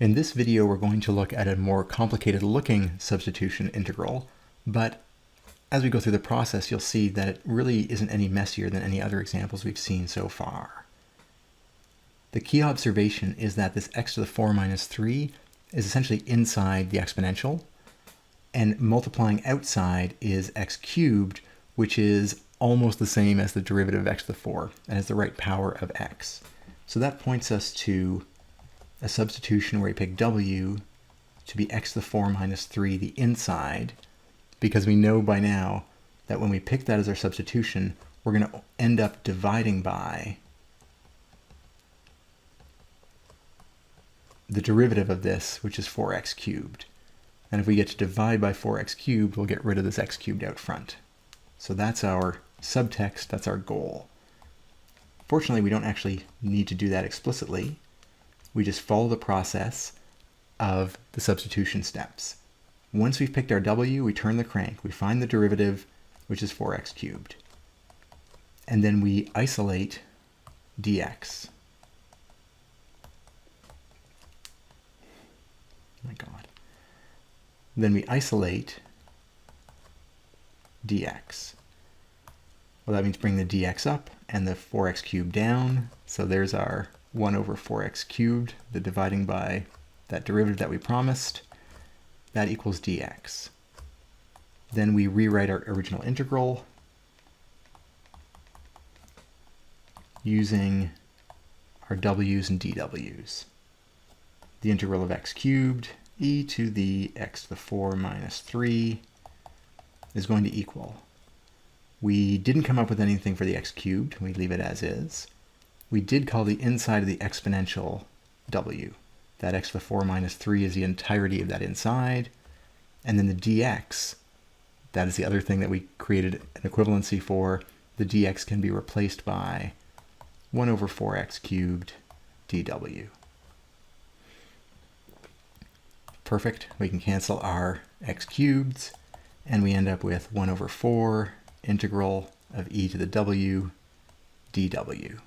In this video, we're going to look at a more complicated looking substitution integral, but as we go through the process, you'll see that it really isn't any messier than any other examples we've seen so far. The key observation is that this x to the 4 minus 3 is essentially inside the exponential, and multiplying outside is x cubed, which is almost the same as the derivative of x to the 4, and has the right power of x. So that points us to a substitution where we pick w to be x to the 4 minus 3, the inside, because we know by now that when we pick that as our substitution, we're going to end up dividing by the derivative of this, which is 4x cubed. And if we get to divide by 4x cubed, we'll get rid of this x cubed out front. So that's our subtext, that's our goal. Fortunately, we don't actually need to do that explicitly. We just follow the process of the substitution steps. Once we've picked our w, we turn the crank. We find the derivative, which is 4x cubed. And then we isolate dx. Oh my God. Then we isolate dx. Well, that means bring the dx up and the 4x cubed down. So there's our 1 over 4x cubed, the dividing by that derivative that we promised. That equals dx. Then we rewrite our original integral using our w's and dw's. The integral of x cubed e to the x to the 4 minus 3 is going to equal. We didn't come up with anything for the x cubed. We leave it as is. We did call the inside of the exponential w. That x to the 4 minus 3 is the entirety of that inside. And then the dx, that is the other thing that we created an equivalency for. The dx can be replaced by 1 over 4x cubed dw. Perfect. We can cancel our x cubeds, and we end up with 1 over 4 integral of e to the w dw.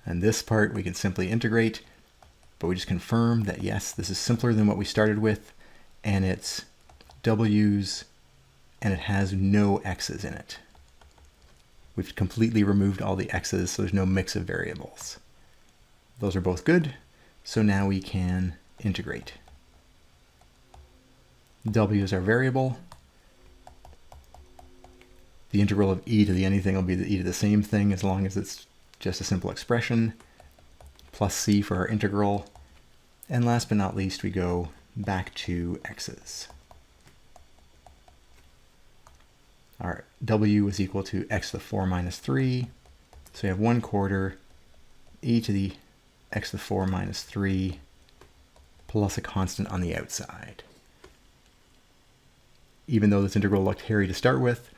And this part we can simply integrate, but we just confirm that yes, this is simpler than what we started with, and it's w's, and it has no x's in it. We've completely removed all the x's, so there's no mix of variables. Those are both good, so now we can integrate. W is our variable. The integral of e to the anything will be the e to the same thing as long as it's just a simple expression, plus c for our integral. And last but not least, we go back to x's. Our w is equal to x to the 4 minus 3. So we have 1/4 e to the x to the 4 minus 3 plus a constant on the outside. Even though this integral looked hairy to start with,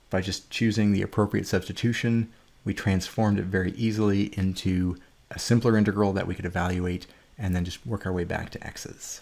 by just choosing the appropriate substitution, we transformed it very easily into a simpler integral that we could evaluate and then just work our way back to x's.